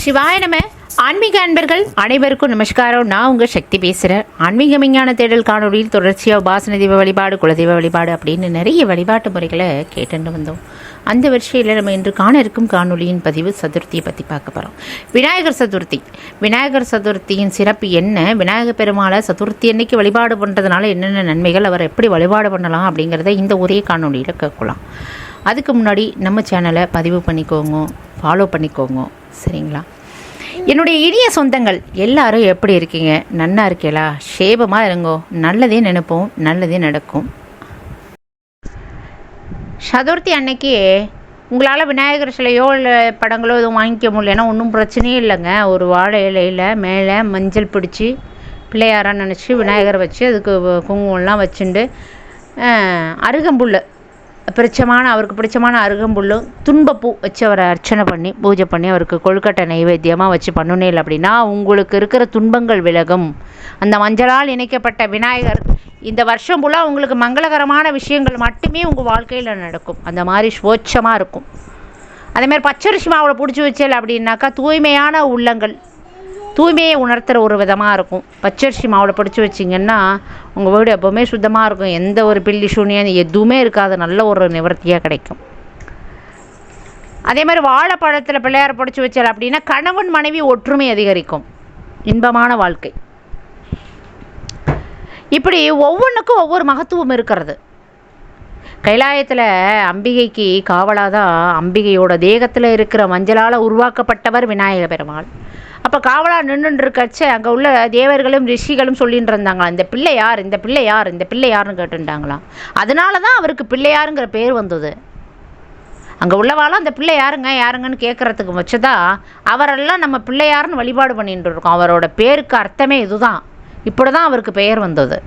சிவாய நம. ஆன்மீக அன்பர்கள் அனைவருக்கும் நமஸ்காரம். நான் உங்கள் சக்தி பேசுகிறேன். ஆன்மீக விஞ்ஞான தேடல் காணொலியில் தொடர்ச்சியாக உபாசன தெய்வ வழிபாடு, குலதெய்வ வழிபாடு அப்படின்னு நிறைய வழிபாட்டு முறைகளை கேட்டுட்டு வந்தோம். அந்த வரிசையில் நம்ம இன்று காண இருக்கும் காணொலியின் பதிவு சதுர்த்தியை பற்றி பார்க்க போகிறோம். விநாயகர் சதுர்த்தி. விநாயகர் சதுர்த்தியின் சிறப்பு என்ன? விநாயகர் பெருமாளை சதுர்த்தி அன்னைக்கு வழிபாடு பண்ணுறதுனால என்னென்ன நன்மைகள், அவர் எப்படி வழிபாடு பண்ணலாம் அப்படிங்கிறத இந்த ஒரே காணொலியில் கேட்கலாம். அதுக்கு முன்னாடி நம்ம சேனலை பதிவு பண்ணிக்கோங்க, ஃபாலோ பண்ணிக்கோங்க, சரிங்களா? என்னுடைய இனிய சொந்தங்கள் எல்லாரும் எப்படி இருக்கீங்க? நன்னா இருக்கீங்களா? சேபமாக இருங்கோ. நல்லதே நினைப்போம், நல்லதே நடக்கும். சதுர்த்தி அன்னைக்கு உங்களால் விநாயகர் சிலையோ இல்லை படங்களோ எதுவும் வாங்கிக்க முடியலன்னா ஒன்றும் பிரச்சனையே இல்லைங்க. ஒரு வாழை இலையில் மேலே மஞ்சள் பிடிச்சி பிள்ளையாரான்னு நினச்சி விநாயகரை வச்சு அதுக்கு குங்குமம்லாம் வச்சுண்டு அருகம்புல் அவருக்கு பிடிச்சமான அருகம்புல்லும் துன்பப்பூ வச்சு அவரை அர்ச்சனை பண்ணி பூஜை பண்ணி அவருக்கு கொழுக்கட்டை நைவேத்தியமாக வச்சு பண்ணுனேல் அப்படின்னா உங்களுக்கு இருக்கிற துன்பங்கள் விலகும். அந்த மஞ்சளால் இணைக்கப்பட்ட விநாயகர் இந்த வருஷம் ஃபுல்லாக உங்களுக்கு மங்களகரமான விஷயங்கள் மட்டுமே உங்கள் வாழ்க்கையில் நடக்கும். அந்த மாதிரி ஸ்வோட்சமாக இருக்கும். அதேமாதிரி பச்சரிசி மாவில் பிடிச்சி வச்சல் அப்படின்னாக்கா தூய்மையான உள்ளங்கள், தூய்மையை உணர்த்துகிற ஒரு விதமாக இருக்கும். பச்சரிசி மாவில் பிடிச்சி வச்சிங்கன்னா உங்கள் வீடு எப்போவுமே சுத்தமாக இருக்கும். எந்த ஒரு பில்லி சூனியம் எதுவுமே இருக்காது. நல்ல ஒரு நிவர்த்தியாக கிடைக்கும். அதே மாதிரி வாழைப்பழத்தில் பிள்ளையார் பிடிச்சி வச்சால் அப்படின்னா கணவன் மனைவி ஒற்றுமை அதிகரிக்கும். இன்பமான வாழ்க்கை. இப்படி ஒவ்வொன்றுக்கும் ஒவ்வொரு மகத்துவம் இருக்கிறது. கைலாயத்தில் அம்பிகைக்கு காவலாக தான் அம்பிகையோட தேகத்தில் இருக்கிற மஞ்சளால் உருவாக்கப்பட்டவர் விநாயக பெருமாள். அப்போ காவலாக நின்றுருக்கச்ச அங்கே உள்ள தேவர்களும் ரிஷிகளும் சொல்லிட்டு இருந்தாங்களாம், இந்த பிள்ளை யார், இந்த பிள்ளை யார், இந்த பிள்ளை யாருன்னு கேட்டுட்டாங்களாம். அதனால தான் அவருக்கு பிள்ளையாருங்கிற பேர் வந்தது. அங்கே உள்ளவாலாம் அந்த பிள்ளை யாருங்கன்னு கேட்குறதுக்கு வச்சுதான் அவரெல்லாம் நம்ம பிள்ளையாருன்னு வழிபாடு பண்ணிட்டு இருக்கோம். அவரோட பேருக்கு அர்த்தமே இதுதான். இப்படி தான் அவருக்கு பெயர் வந்தது.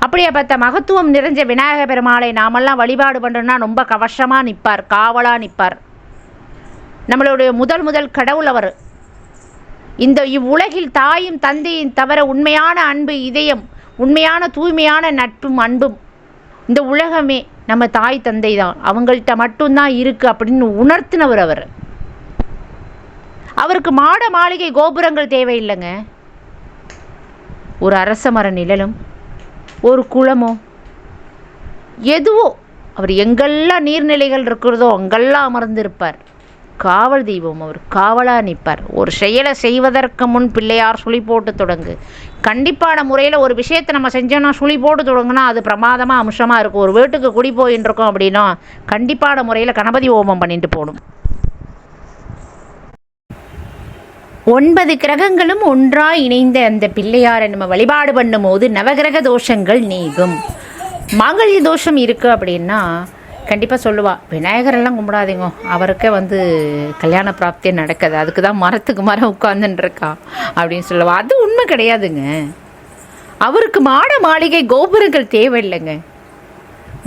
அப்படியே பார்த்த மகத்துவம் நிறைஞ்ச விநாயக பெருமாளை நாமெல்லாம் வழிபாடு பண்ணுறோன்னா ரொம்ப கவசமாக நிற்பார், காவலாக நிற்பார். நம்மளுடைய முதல் கடவுள் அவர். இந்த இவ்வுலகில் தாயும் தந்தையும் தவிர உண்மையான அன்பு, இதயம், உண்மையான தூய்மையான நட்பும் அன்பும் இந்த உலகமே நம்ம தாய் தந்தை தான், அவங்கள்ட்ட மட்டும்தான் இருக்குது அப்படின்னு உணர்த்தினவர் அவர். அவருக்கு மாட மாளிகை கோபுரங்கள் தேவையில்லைங்க. ஒரு அரச மர நிழலும் ஒரு குளமோ எதுவோ, அவர் எங்கெல்லாம் நீர்நிலைகள் இருக்கிறதோ அங்கெல்லாம் அமர்ந்திருப்பார். காவல் தெய்வம். அவர் காவலாக நிற்பார். ஒரு செயலை செய்வதற்கு முன் பிள்ளையார் சுழி போட்டு தொடங்கு. கண்டிப்பான முறையில் ஒரு விஷயத்தை நம்ம செஞ்சோன்னா சுழி போட்டு தொடங்குனா அது பிரமாதமாக அம்சமாக இருக்கும். ஒரு வீட்டுக்கு குடி போயின்னு இருக்கோம் அப்படின்னா கண்டிப்பான முறையில் கணபதி ஹோமம் பண்ணிட்டு போகணும். 9 கிரகங்களும் ஒன்றாய் இணைந்த அந்த பிள்ளையாரை நம்ம வழிபாடு பண்ணும் போது நவகிரக தோஷங்கள் நீங்கும். மாங்கல்ய தோஷம் இருக்குது அப்படின்னா கண்டிப்பாக சொல்லுவா, விநாயகரெல்லாம் கும்பிடாதீங்க, அவருக்கே கல்யாண பிராப்தியே நடக்காது, அதுக்கு தான் மரத்துக்கு மரம் உட்கார்ந்துருக்கா அப்படின்னு சொல்லுவா. அது உண்மை கிடையாதுங்க. அவருக்கு மாட மாளிகை கோபுரங்கள் தேவையில்லைங்க.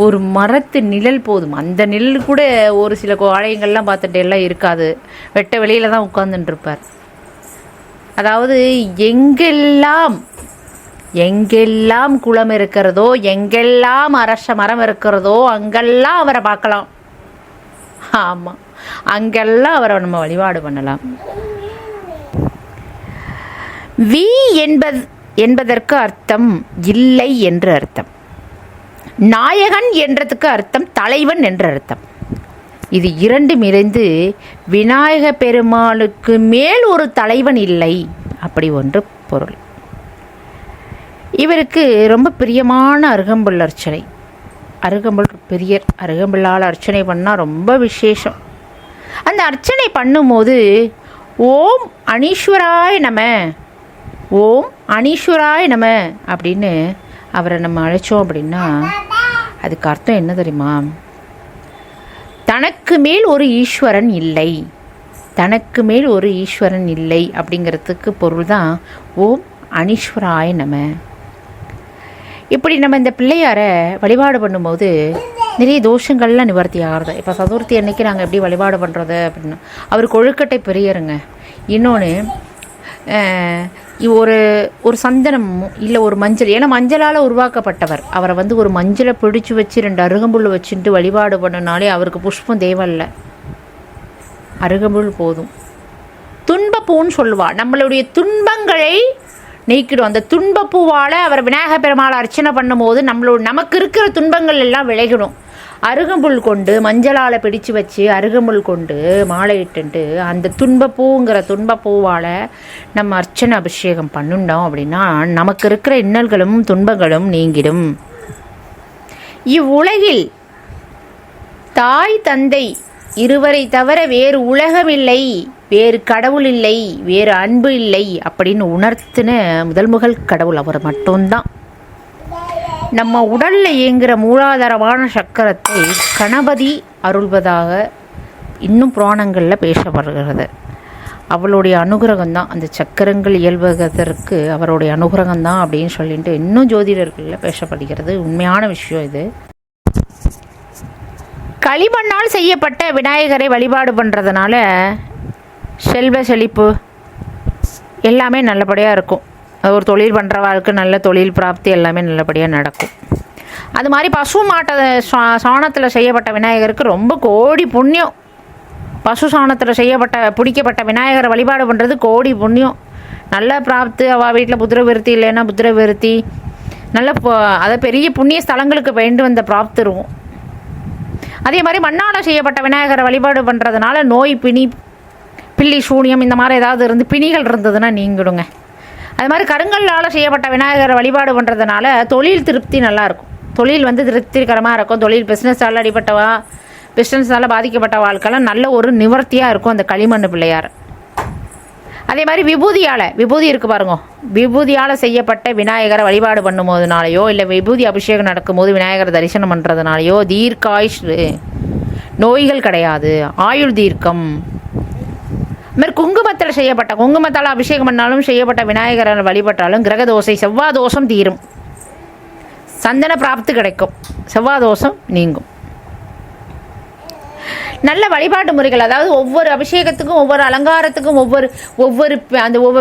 ஒரு மரத்து நிழல் போதும். அந்த நிழல் கூட ஒரு சில ஆலயங்கள்லாம் பார்த்துட்டு எல்லாம் இருக்காது. வெட்ட வெளியில தான் உட்கார்ந்துருப்பார். அதாவது எங்கெல்லாம் குளம் இருக்கிறதோ, எங்கெல்லாம் அரச மரம் இருக்கிறதோ அங்கெல்லாம் அவரை பார்க்கலாம். ஆமாம், அங்கெல்லாம் அவரை நம்ம வழிபாடு பண்ணலாம். வி என்பதற்கு அர்த்தம் இல்லை என்று அர்த்தம். நாயகன் என்றதுக்கு அர்த்தம் தலைவன் என்று அர்த்தம். இது இரண்டும் இணைந்து விநாயக பெருமாளுக்கு மேல் ஒரு தலைவன் இல்லை அப்படி ஒன்று பொருள். இவருக்கு ரொம்ப பிரியமான அருகம்புல் அர்ச்சனை. அருகம்புல் பிரியர். அருகம்புல்லால் அர்ச்சனை பண்ணால் ரொம்ப விசேஷம். அந்த அர்ச்சனை பண்ணும்போது ஓம் அனீஸ்வராய நம, ஓம் அனீஸ்வராய நம அப்படின்னு அவரை நம்ம அழைச்சோம் அப்படின்னா அதுக்கு அர்த்தம் என்ன தெரியுமா? தனக்கு மேல் ஒரு ஈஸ்வரன் இல்லை, தனக்கு மேல் ஒரு ஈஸ்வரன் இல்லை அப்படிங்கிறதுக்கு பொருள் தான் ஓம் அனீஸ்வராய நம. இப்படி நம்ம இந்த பிள்ளையாரை வழிபாடு பண்ணும்போது நிறைய தோஷங்கள்லாம் நிவர்த்தி ஆகிறது. இப்போ சதுர்த்தி அன்னைக்கு நாங்கள் எப்படி வழிபாடு பண்ணுறது அப்படின்னா, அவர் கொழுக்கட்டை பெரியருங்க. இன்னொன்று ஒரு சந்தனம் இல்லை ஒரு மஞ்சள், ஏன்னா மஞ்சளால் உருவாக்கப்பட்டவர். அவரை ஒரு மஞ்சளை பிடிச்சி வச்சு 2 அருகம்புல் வச்சுட்டு வழிபாடு பண்ணினாலே அவருக்கு புஷ்பம் தேவையில்லை, அருகம்புல் போதும். துன்பப்பூன்னு சொல்லுவா. நம்மளுடைய துன்பங்களை நீக்கிடும். அந்த துன்பப்பூவால் அவர் விநாயகர் பெருமாளை அர்ச்சனை பண்ணும்போது நமக்கு இருக்கிற துன்பங்கள் எல்லாம் விலகிடும். அருகம்புல் கொண்டு மஞ்சளால் பிடிச்சு வச்சு அருகம்புல் கொண்டு மாலையிட்டு அந்த துன்பப்பூங்கிற துன்பப்பூவால் நம்ம அர்ச்சனை அபிஷேகம் பண்ணுண்டோம் அப்படின்னா நமக்கு இருக்கிற இன்னல்களும் துன்பங்களும் நீங்கிடும். இவ்வுலகில் தாய் தந்தை இருவரை தவிர வேறு உலகம் இல்லை, வேறு கடவுள் இல்லை, வேறு அன்பு இல்லை அப்படின்னு உணர்த்தின முதல் கடவுள் அவர் மட்டும்தான். நம்ம உடலில் இயங்குகிற மூலாதாரமான சக்கரத்தை கணபதி அருள்வதாக இன்னும் புராணங்களில் பேசப்படுகிறது. அவளுடைய அனுகிரகம் தான் அந்த சக்கரங்கள் இயல்பதற்கு அவருடைய அனுகிரகம் தான் அப்படின்னு சொல்லிட்டு இன்னும் ஜோதிடர்களில் பேசப்படுகிறது. உண்மையான விஷயம் இது. களிமண்ணால் செய்யப்பட்ட விநாயகரை வழிபாடு பண்ணுறதுனால செல்வ செழிப்பு எல்லாமே நல்லபடியாக இருக்கும். ஒரு தொழில் பண்ணுறவாளுக்கு நல்ல தொழில் பிராப்தி எல்லாமே நல்லபடியாக நடக்கும். அது மாதிரி பசு மாட்டை சாணத்தில் செய்யப்பட்ட விநாயகருக்கு ரொம்ப கோடி புண்ணியம். பசு சாணத்தில் பிடிக்கப்பட்ட விநாயகரை வழிபாடு பண்ணுறது கோடி புண்ணியம். நல்ல பிராப்தி. அவள் வீட்டில் புத்திர விருத்தி இல்லைன்னா புத்திர விருத்தி நல்ல அதை பெரிய புண்ணிய ஸ்தலங்களுக்கு வேண்டு வந்த பிராப்தி இருக்கும். அதே மாதிரி மண்ணால் செய்யப்பட்ட விநாயகரை வழிபாடு பண்ணுறதுனால நோய் பில்லி சூனியம் இந்த மாதிரி ஏதாவது பிணிகள் இருந்ததுன்னா நீங்கிடுங்க. அது மாதிரி கருங்கல்லால் செய்யப்பட்ட விநாயகரை வழிபாடு பண்ணுறதுனால தொழில் திருப்தி நல்லாயிருக்கும். தொழில் திருப்திகரமாக இருக்கும். தொழில் பிஸ்னஸால் பிஸ்னஸால் பாதிக்கப்பட்ட வாழ்க்கைலாம் நல்ல ஒரு நிவர்த்தியாக இருக்கும் அந்த களிமண் பிள்ளையார். அதே மாதிரி விபூதி இருக்குது பாருங்க. விபூதியால் செய்யப்பட்ட விநாயகரை வழிபாடு பண்ணும் போதுனாலையோ இல்லை விபூதி அபிஷேகம் நடக்கும்போது விநாயகரை தரிசனம் பண்ணுறதுனாலையோ தீர்க்காயுஷ், நோய்கள் கிடையாது, ஆயுள் தீர்க்கம். இதுமாதிரி குங்குமத்தால் அபிஷேகம் பண்ணாலும் செய்யப்பட்ட விநாயகரை வழிபட்டாலும் கிரகதோசை செவ்வாய் தோஷம் தீரும். சந்தன பிராப்தி கிடைக்கும். செவ்வாய் தோஷம் நீங்கும். நல்ல வழிபாட்டு முறைகள், அதாவது ஒவ்வொரு அபிஷேகத்துக்கும் ஒவ்வொரு அலங்காரத்துக்கும் ஒவ்வொரு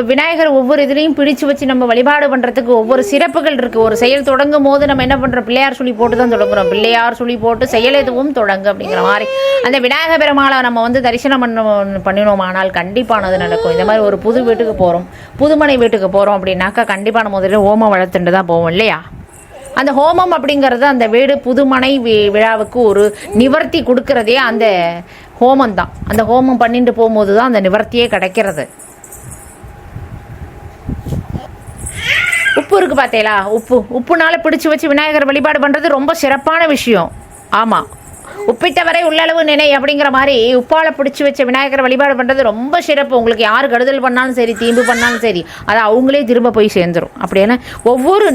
விநாயகர் ஒவ்வொரு இதுலையும் பிடிச்சு வச்சு நம்ம வழிபாடு பண்ணுறதுக்கு ஒவ்வொரு சிறப்புகள் இருக்குது. ஒரு செயல் தொடங்கும் போது நம்ம என்ன பண்ணுறோம், பிள்ளையார் சொல்லி போட்டு தான் தொடங்குறோம். பிள்ளையார் சொல்லி போட்டு செயல் எதுவும் தொடங்கு அப்படிங்கிற மாதிரி அந்த விநாயகர் பெருமாளை நம்ம தரிசனம் பண்ணினோமானால் கண்டிப்பானது நடக்கும். இந்த மாதிரி ஒரு புது வீட்டுக்கு போகிறோம், புதுமனை வீட்டுக்கு போகிறோம் அப்படின்னாக்கா கண்டிப்பான முதல்ல ஹோமம் வளர்த்துட்டு தான் போவோம் இல்லையா? அந்த ஹோமம் அப்படிங்கிறது அந்த வீடு புதுமனை விழாவுக்கு ஒரு நிவர்த்தி கொடுக்கறதே அந்த ஹோமம் தான். அந்த ஹோமம் பண்ணிட்டு போகும்போது தான் அந்த நிவர்த்தியே கிடைக்கிறது. உப்பு இருக்கு பார்த்தீங்களா, உப்புனால பிடிச்சு வச்சு விநாயகர் வழிபாடு பண்ணுறது ரொம்ப சிறப்பான விஷயம். ஆமாம், உப்பிட்டவரை உள்ளளவு நினை அப்படிங்கிற மாதிரி உப்பால் பிடிச்சி வச்ச விநாயகரை வழிபாடு பண்ணுறது ரொம்ப சிறப்பு. உங்களுக்கு யார் கடுதல் பண்ணாலும் சரி, தீம்பு பண்ணாலும் சரி, அது அவங்களே திரும்ப போய் சேர்ந்துடும். அப்படின்னா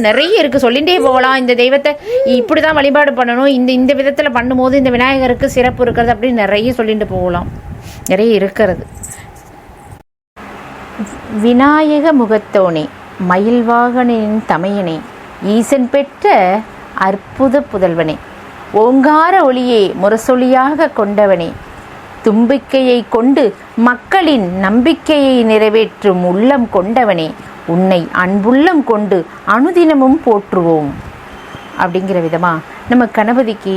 நிறைய இருக்குது, சொல்லிகிட்டே போகலாம். இந்த தெய்வத்தை இப்படி தான் வழிபாடு பண்ணணும், இந்த விதத்தில் பண்ணும்போது இந்த விநாயகருக்கு சிறப்பு இருக்கிறது அப்படின்னு நிறைய சொல்லிட்டு போகலாம். நிறைய இருக்கிறது. விநாயக முகத்தோனே, மயில்வாகனின் தமையனே, ஈசன் பெற்ற அற்புத புதல்வனே, ஓங்கார ஒளியை முரசொலியாக கொண்டவனே, தும்பிக்கையை கொண்டு மக்களின் நம்பிக்கையை நிறைவேற்றும் உள்ளம் கொண்டவனே, உன்னை அன்புள்ளம் கொண்டு அனுதினமும் போற்றுவோம். அப்படிங்கிற விதமாக நம்ம கணபதிக்கு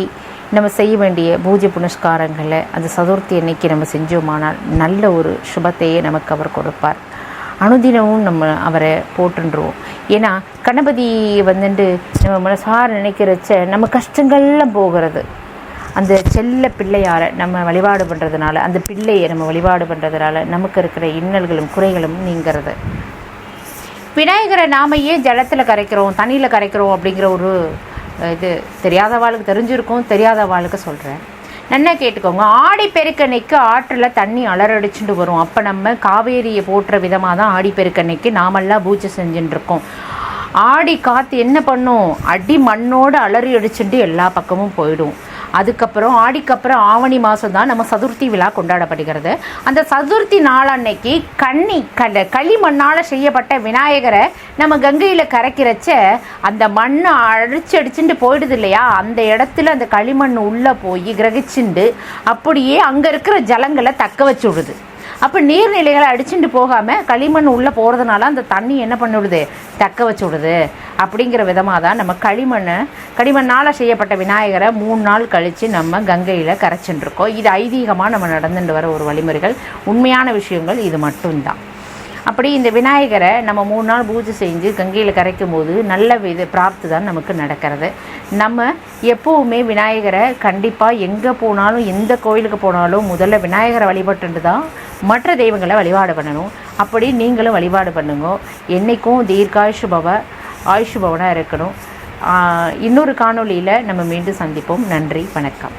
நம்ம செய்ய வேண்டிய பூஜை புனஸ்காரங்களை அந்த சதுர்த்தி அன்னைக்கு நம்ம செஞ்சோமானால் நல்ல ஒரு சுபத்தையே நமக்கு அவர் கொடுப்பார். அனுதினமும் நம்ம அவரை போட்டுருவோம். ஏன்னா கணபதி நம்ம மனசார நினைக்கிறச்ச நம்ம கஷ்டங்கள்லாம் போகிறது. அந்த செல்ல பிள்ளையாரை நம்ம வழிபாடு பண்ணுறதுனால, அந்த பிள்ளையை நம்ம வழிபாடு பண்ணுறதுனால நமக்கு இருக்கிற இன்னல்களும் குறைகளும் நீங்கிறது. விநாயகரை நாமையே ஜலத்தில் கரைக்கிறோம், தண்ணியில் கரைக்கிறோம் அப்படிங்கிற ஒரு இது தெரியாதவாளுக்கு தெரிஞ்சிருக்கும். தெரியாதவாளுக்கு சொல்கிறேன், நல்லா கேட்டுக்கோங்க. ஆடி பெருக்கன்னைக்கு ஆற்றில் தண்ணி அலறடிச்சுட்டு வரும். அப்போ நம்ம காவேரியை போட்டுற விதமாக தான் ஆடி பெருக்கன்னைக்கு நாமெல்லாம் பூஜை செஞ்சுட்டுருக்கோம். ஆடி காற்று என்ன பண்ணும், அடி மண்ணோடு அலறி அடிச்சுட்டு எல்லா பக்கமும் போயிடும். அதுக்கப்புறம் ஆடிக்கப்புறம் ஆவணி மாதம் தான் நம்ம சதுர்த்தி விழா கொண்டாடப்படுகிறது. அந்த சதுர்த்தி நாளன்னைக்கு களிமண்ணால் செய்யப்பட்ட விநாயகரை நம்ம கங்கையில் கரைக்கிறச்ச அந்த மண்ணை அடிச்சுட்டு போயிடுது இல்லையா, அந்த இடத்துல அந்த களிமண் உள்ளே போய் கிரகிச்சுண்டு அப்படியே அங்கே இருக்கிற ஜலங்களை தக்க வச்சு விடுது. அப்போ நீர்நிலைகளை அடிச்சுட்டு போகாமல் களிமண் உள்ளே போகிறதுனால அந்த தண்ணி என்ன பண்ணிவிடுது, தக்க வச்சு விடுது. அப்படிங்கிற விதமாக தான் நம்ம களிமண்ணால் செய்யப்பட்ட விநாயகரை 3 நாள் கழித்து நம்ம கங்கையில் கரைச்சுட்டுருக்கோம். இது ஐதீகமாக நம்ம நடந்துட்டு வர ஒரு வழிமுறைகள், உண்மையான விஷயங்கள் இது மட்டும்தான். அப்படி இந்த விநாயகரை நம்ம 3 நாள் பூஜை செஞ்சு கங்கையில் கரைக்கும் போது நல்ல பிராப்தி தான் நமக்கு நடக்கிறது. நம்ம எப்போவுமே விநாயகரை கண்டிப்பாக எங்கே போனாலும், எந்த கோயிலுக்கு போனாலும் முதல்ல விநாயகரை வழிபட்டு தான் மற்ற தெய்வங்களை வழிபாடு பண்ணணும். அப்படி நீங்களும் வழிபாடு பண்ணுங்க. என்றைக்கும் ஆயுஷுபவனாக இருக்கணும். இன்னொரு காணொளியில் நம்ம மீண்டும் சந்திப்போம். நன்றி, வணக்கம்.